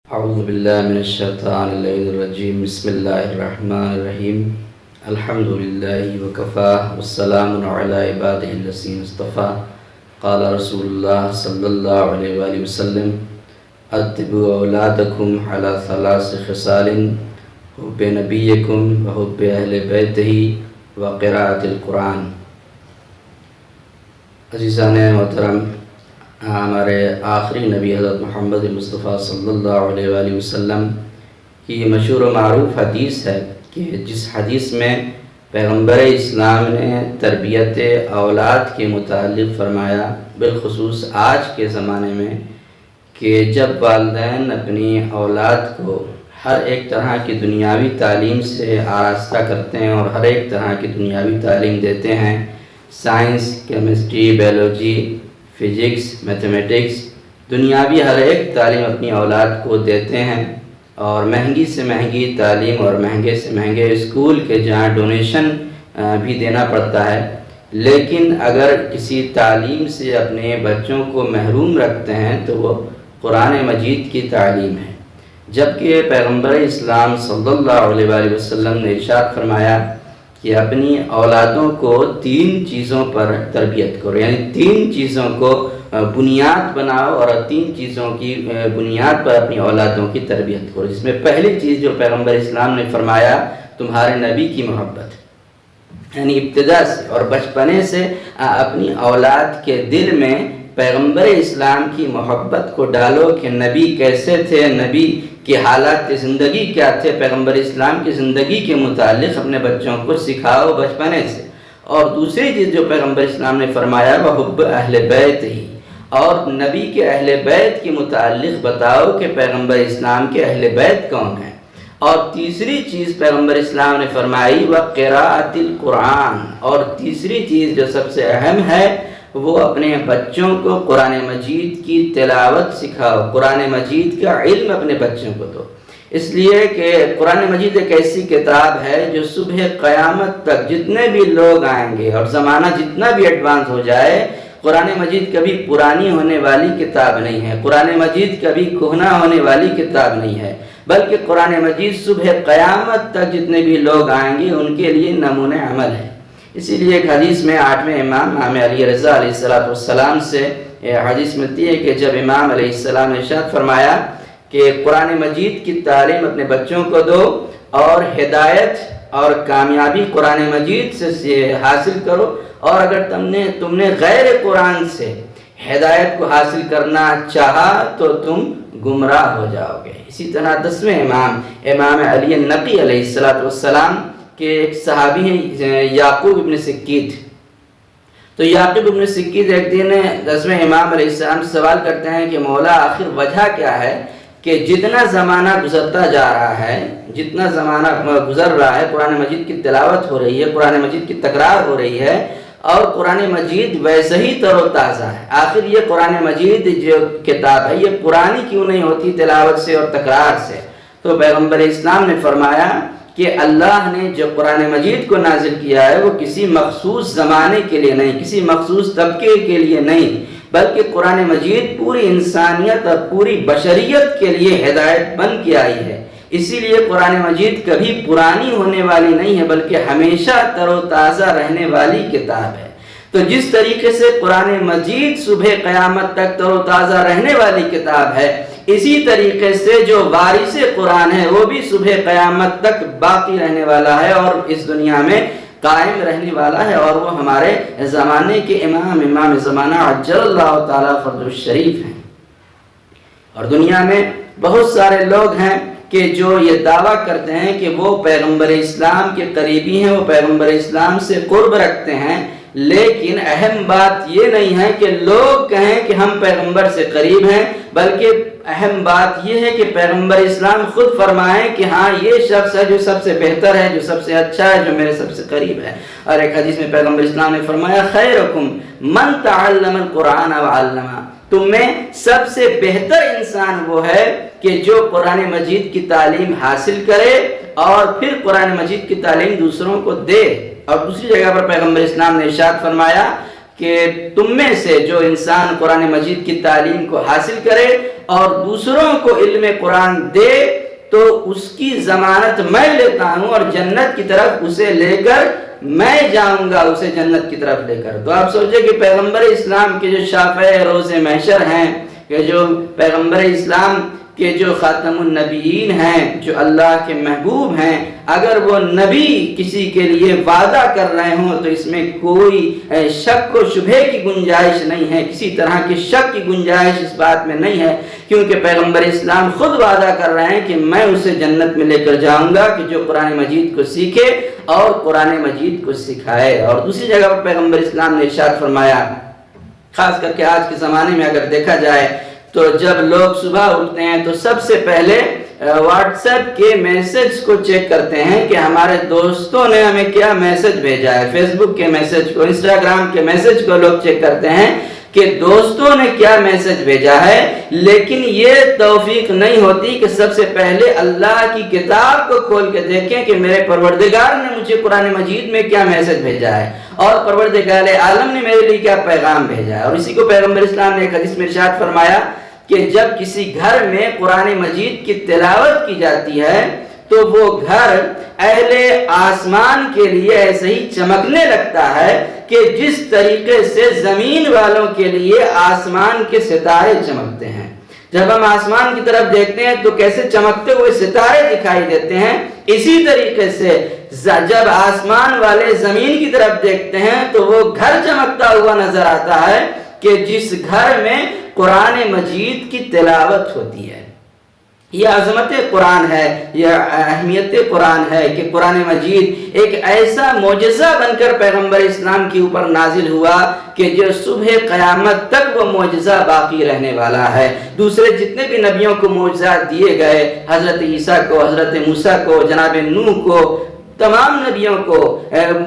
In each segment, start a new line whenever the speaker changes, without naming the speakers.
اعوذ باللہ من الشیطان الرجیم بسم اللہ الرحمن الرحیم الحمد للہ وکفا والسلام علی عبادہ الذین اصطفیٰ قال رسول اللہ صلی اللہ علیہ وآلہ وسلم ادبوا اولادکم علی ثلاث خصال حب نبیکم وحب اہل بیتہ وقراءۃ القرآن۔ عزیزان محترم، ہمارے آخری نبی حضرت محمد مصطفیٰ صلی اللہ علیہ وآلہ وسلم کی مشہور و معروف حدیث ہے کہ جس حدیث میں پیغمبر اسلام نے تربیت اولاد کے متعلق فرمایا، بالخصوص آج کے زمانے میں، کہ جب والدین اپنی اولاد کو ہر ایک طرح کی دنیاوی تعلیم سے آراستہ کرتے ہیں اور ہر ایک طرح کی دنیاوی تعلیم دیتے ہیں، science, chemistry, biology, physics, mathematics, دنیاوی ہر ایک تعلیم اپنی اولاد کو دیتے ہیں، اور مہنگی سے مہنگی تعلیم اور مہنگے سے مہنگے اسکول کے جہاں ڈونیشن بھی دینا پڑتا ہے، لیکن اگر کسی تعلیم سے اپنے بچوں کو محروم رکھتے ہیں تو وہ قرآن مجید کی تعلیم ہے، جبکہ پیغمبر اسلام صلی اللہ علیہ وآلہ وسلم نے ارشاد فرمایا کہ اپنی اولادوں کو 3 چیزوں پر تربیت کرو، یعنی 3 چیزوں کو بنیاد بناؤ اور 3 چیزوں کی بنیاد پر اپنی اولادوں کی تربیت کرو۔ جس میں پہلی چیز جو پیغمبر اسلام نے فرمایا، تمہارے نبی کی محبت، یعنی ابتدا سے اور بچپنے سے اپنی اولاد کے دل میں پیغمبر اسلام کی محبت کو ڈالو کہ نبی کیسے تھے، نبی کے حالات زندگی کیا تھے، پیغمبر اسلام کی زندگی کے متعلق اپنے بچوں کو سکھاؤ بچپنے سے۔ اور دوسری چیز جو پیغمبر اسلام نے فرمایا وہ حب اہل بیت ہی، اور نبی کے اہل بیت کے متعلق بتاؤ کہ پیغمبر اسلام کے اہل بیت کون ہیں۔ اور تیسری چیز پیغمبر اسلام نے فرمائی وہ قراءۃ القرآن، اور تیسری چیز جو سب سے اہم ہے وہ اپنے بچوں کو قرآن مجید کی تلاوت سکھاؤ، قرآن مجید کا علم اپنے بچوں کو دو، اس لیے کہ قرآن مجید ایک ایسی کتاب ہے جو صبح قیامت تک جتنے بھی لوگ آئیں گے اور زمانہ جتنا بھی ایڈوانس ہو جائے، قرآن مجید کبھی پرانی ہونے والی کتاب نہیں ہے، قرآن مجید کبھی کہنا ہونے والی کتاب نہیں ہے، بلکہ قرآن مجید صبح قیامت تک جتنے بھی لوگ آئیں گے ان کے لیے نمونہ عمل ہے۔ اسی لیے ایک حدیث میں 8ویں امام علی رضا علیہ السلام سے حدیث ملتی ہے کہ جب امام علیہ السلام نے ارشاد فرمایا کہ قرآن مجید کی تعلیم اپنے بچوں کو دو اور ہدایت اور کامیابی قرآن مجید سے حاصل کرو، اور اگر تم نے غیر قرآن سے ہدایت کو حاصل کرنا چاہا تو تم گمراہ ہو جاؤ گے۔ اسی طرح 10ویں امام علی نقی علیہ السلام کہ ایک صحابی ہیں یعقوب ابن سکیت، تو یعقوب ابن سکیت ایک دن 10ویں امام علیہ السلام سے سوال کرتے ہیں کہ مولا آخر وجہ کیا ہے کہ جتنا زمانہ گزرتا جا رہا ہے، جتنا زمانہ گزر رہا ہے، قرآن مجید کی تلاوت ہو رہی ہے، قرآن مجید کی تکرار ہو رہی ہے اور قرآن مجید ویسے ہی تر و تازہ ہے، آخر یہ قرآن مجید جو کتاب ہے یہ پرانی کیوں نہیں ہوتی تلاوت سے اور تکرار سے؟ تو پیغمبر اسلام نے فرمایا کہ اللہ نے جو قرآن مجید کو نازل کیا ہے وہ کسی مخصوص زمانے کے لیے نہیں، کسی مخصوص طبقے کے لیے نہیں، بلکہ قرآن مجید پوری انسانیت اور پوری بشریت کے لیے ہدایت بن کے آئی ہے۔ اسی لیے قرآن مجید کبھی پرانی ہونے والی نہیں ہے بلکہ ہمیشہ تر و تازہ رہنے والی کتاب ہے۔ تو جس طریقے سے قرآن مجید صبح قیامت تک تر و تازہ رہنے والی کتاب ہے، اسی طریقے سے جو وارث قرآن ہے وہ بھی صبح قیامت تک باقی رہنے والا ہے اور اس دنیا میں قائم رہنے والا ہے، اور وہ ہمارے زمانے کے امام زمانہ عجل اللہ تعالیٰ فرج الشریف ہیں۔ اور دنیا میں بہت سارے لوگ ہیں کہ جو یہ دعویٰ کرتے ہیں کہ وہ پیغمبر اسلام کے قریبی ہیں، وہ پیغمبر اسلام سے قرب رکھتے ہیں، لیکن اہم بات یہ نہیں ہے کہ لوگ کہیں کہ ہم پیغمبر سے قریب ہیں، بلکہ اہم بات یہ ہے کہ پیغمبر اسلام خود فرمائیں کہ ہاں یہ شخص ہے جو سب سے بہتر ہے، جو سب سے اچھا ہے، جو میرے سب سے قریب ہے۔ اور ایک حدیث میں پیغمبر اسلام نے فرمایا خیرکم من تعلم القرآن وعلمہ، تم میں سب سے بہتر انسان وہ ہے کہ جو قرآن مجید کی تعلیم حاصل کرے اور پھر قرآن مجید کی تعلیم دوسروں کو دے۔ اور دوسری جگہ پر پیغمبر اسلام نے ارشاد فرمایا کہ تم میں سے جو انسان قرآن مجید کی تعلیم کو حاصل کرے اور دوسروں کو علم قرآن دے تو اس کی ضمانت میں لیتا ہوں اور جنت کی طرف اسے لے کر میں جاؤں گا، اسے جنت کی طرف لے کر۔ تو آپ سوچیں کہ پیغمبر اسلام کے جو شافع روز محشر ہیں، کہ جو پیغمبر اسلام کہ جو خاتم النبیین ہیں، جو اللہ کے محبوب ہیں، اگر وہ نبی کسی کے لیے وعدہ کر رہے ہوں تو اس میں کوئی شک و شبہے کی گنجائش نہیں ہے، کسی طرح کی شک کی گنجائش اس بات میں نہیں ہے، کیونکہ پیغمبر اسلام خود وعدہ کر رہے ہیں کہ میں اسے جنت میں لے کر جاؤں گا کہ جو قرآن مجید کو سیکھے اور قرآن مجید کو سکھائے۔ اور دوسری جگہ پر پیغمبر اسلام نے ارشاد فرمایا، خاص کر کے آج کے زمانے میں اگر دیکھا جائے تو جب لوگ صبح اٹھتے ہیں تو سب سے پہلے واٹس ایپ کے میسج کو چیک کرتے ہیں کہ ہمارے دوستوں نے ہمیں کیا میسج بھیجا ہے، فیس بک کے میسج کو، انسٹاگرام کے میسج کو لوگ چیک کرتے ہیں کہ دوستوں نے کیا میسج بھیجا ہے، لیکن یہ توفیق نہیں ہوتی کہ سب سے پہلے اللہ کی کتاب کو کھول کے دیکھیں کہ میرے پروردگار نے مجھے قرآن مجید میں کیا میسج بھیجا ہے اور پروردگار عالم نے میرے لیے کیا پیغام بھیجا ہے۔ اور اسی کو پیغمبر اسلام نے ایک حدیث میں ارشاد فرمایا کہ جب کسی گھر میں قرآن مجید کی تلاوت کی جاتی ہے تو وہ گھر اہل آسمان کے لیے ایسے ہی چمکنے لگتا ہے کہ جس طریقے سے زمین والوں کے لیے آسمان کے ستارے چمکتے ہیں۔ جب ہم آسمان کی طرف دیکھتے ہیں تو کیسے چمکتے ہوئے ستارے دکھائی دیتے ہیں، اسی طریقے سے جب آسمان والے زمین کی طرف دیکھتے ہیں تو وہ گھر چمکتا ہوا نظر آتا ہے کہ جس گھر میں قرآن مجید کی تلاوت ہوتی ہے۔ یہ عظمت قرآن ہے، یہ اہمیت قرآن ہے کہ قرآن مجید ایک ایسا معجزہ بن کر پیغمبر اسلام کے اوپر نازل ہوا کہ جو صبح قیامت تک وہ معجزہ باقی رہنے والا ہے۔ دوسرے جتنے بھی نبیوں کو معجزات دیے گئے، حضرت عیسیٰ کو، حضرت موسیٰ کو، جناب نوح کو، تمام نبیوں کو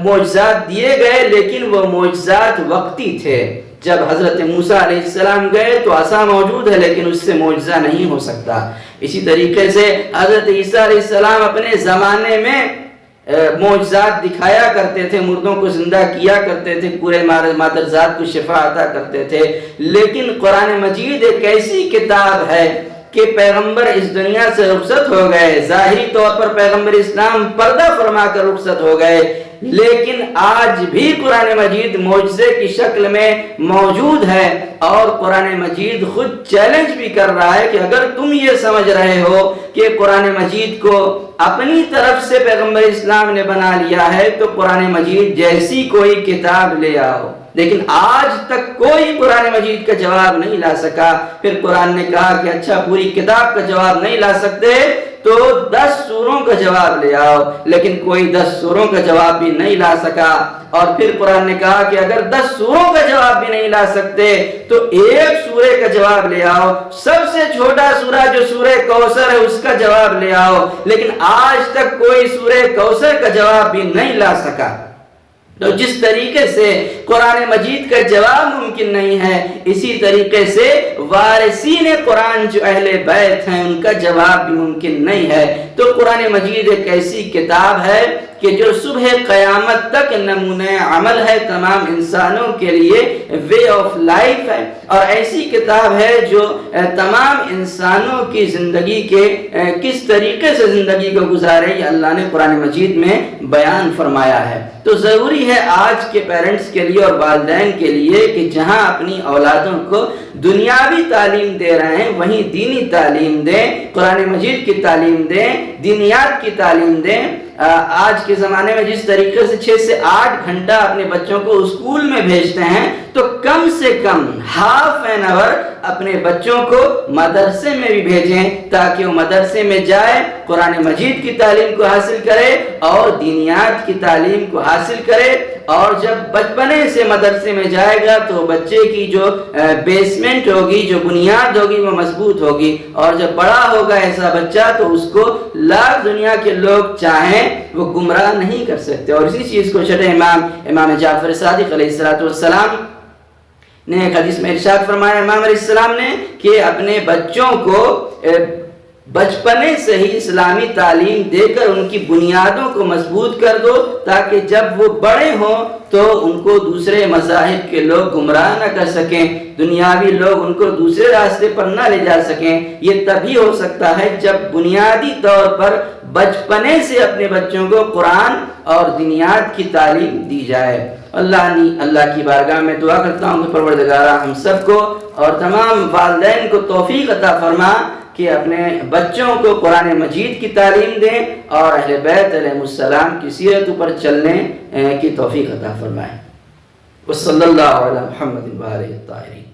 معجزات دیے گئے، لیکن وہ معجزات وقتی تھے۔ جب حضرت موسیٰ علیہ السلام گئے تو عصا موجود ہے لیکن اس سے معجزہ نہیں ہو سکتا۔ اسی طریقے سے حضرت عیسیٰ علیہ السلام اپنے زمانے میں معجزات دکھایا کرتے تھے، مردوں کو زندہ کیا کرتے تھے، پورے مادرزاد کو شفا عطا کرتے تھے، لیکن قرآن مجید ایک ایسی کتاب ہے کہ پیغمبر اس دنیا سے رخصت ہو گئے، ظاہری طور پر پیغمبر اسلام پردہ فرما کر رخصت ہو گئے، لیکن آج بھی قرآن مجید معجزے کی شکل میں موجود ہے، اور قرآن مجید خود چیلنج بھی کر رہا ہے کہ اگر تم یہ سمجھ رہے ہو کہ قرآن مجید کو اپنی طرف سے پیغمبر اسلام نے بنا لیا ہے تو قرآن مجید جیسی کوئی کتاب لے آؤ، لیکن آج تک کوئی قرآن مجید کا جواب نہیں لا سکا۔ پھر قرآن نے کہا کہ اچھا پوری کتاب کا جواب نہیں لا سکتے تو 10 سوروں کا جواب لے آؤ، لیکن کوئی 10 سوروں کا جواب بھی نہیں لا سکا۔ اور پھر قرآن نے کہا کہ اگر 10 سوروں کا جواب بھی نہیں لا سکتے تو ایک سورے کا جواب لے آؤ، سب سے چھوٹا سورہ جو سورہ کوثر ہے اس کا جواب لے آؤ، لیکن آج تک کوئی سورہ کوثر کا جواب بھی نہیں لا سکا۔ تو جس طریقے سے قرآن مجید کا جواب ممکن نہیں ہے، اسی طریقے سے وارثین قرآن جو اہل بیت ہیں ان کا جواب بھی ممکن نہیں ہے۔ تو قرآن مجید ایک ایسی کتاب ہے کہ جو صبح قیامت تک نمونہ عمل ہے تمام انسانوں کے لیے، وے آف لائف ہے، اور ایسی کتاب ہے جو تمام انسانوں کی زندگی کے کس طریقے سے زندگی کو گزارے یہ اللہ نے قرآن مجید میں بیان فرمایا ہے۔ تو ضروری ہے آج کے پیرنٹس کے لیے اور والدین کے لیے کہ جہاں اپنی اولادوں کو دنیاوی تعلیم دے رہے ہیں وہیں دینی تعلیم دیں، قرآن مجید کی تعلیم دیں، دینیات کی تعلیم دیں۔ آج کے زمانے میں جس طریقے سے 6 سے 8 گھنٹہ اپنے بچوں کو اسکول میں بھیجتے ہیں تو کم سے کم ½ این آور اپنے بچوں کو مدرسے میں بھی بھیجیں تاکہ وہ مدرسے میں جائے، قرآن مجید کی تعلیم کو حاصل کرے اور دینیات کی تعلیم کو حاصل کرے۔ اور جب بچپنے سے مدرسے میں جائے گا تو بچے کی جو بیسمنٹ ہوگی، جو بنیاد ہوگی وہ مضبوط ہوگی، اور جب بڑا ہوگا ایسا بچہ تو اس کو لاکھ دنیا کے لوگ چاہیں وہ گمراہ نہیں کر سکتے۔ اور اسی چیز کو چھٹے امام جعفر صادق علیہ السلام نے ایک حدیث میں ارشاد فرمایا، امام علیہ السلام نے کہ اپنے بچوں کو بچپنے سے ہی اسلامی تعلیم دے کر ان کی بنیادوں کو مضبوط کر دو، تاکہ جب وہ بڑے ہوں تو ان کو دوسرے مذاہب کے لوگ گمراہ نہ کر سکیں، دنیاوی لوگ ان کو دوسرے راستے پر نہ لے جا سکیں۔ یہ تبھی ہو سکتا ہے جب بنیادی طور پر بچپنے سے اپنے بچوں کو قرآن اور دینیات کی تعلیم دی جائے۔ اللہ کی بارگاہ میں دعا کرتا ہوں کہ پروردگارہ ہم سب کو اور تمام والدین کو توفیق عطا فرما کہ اپنے بچوں کو قرآن مجید کی تعلیم دیں اور اہل بیت علیہ السلام کی سیرت پر چلنے کی توفیق عطا فرمائیں۔ وصلی اللہ علی محمد وآلہ الطاہرین۔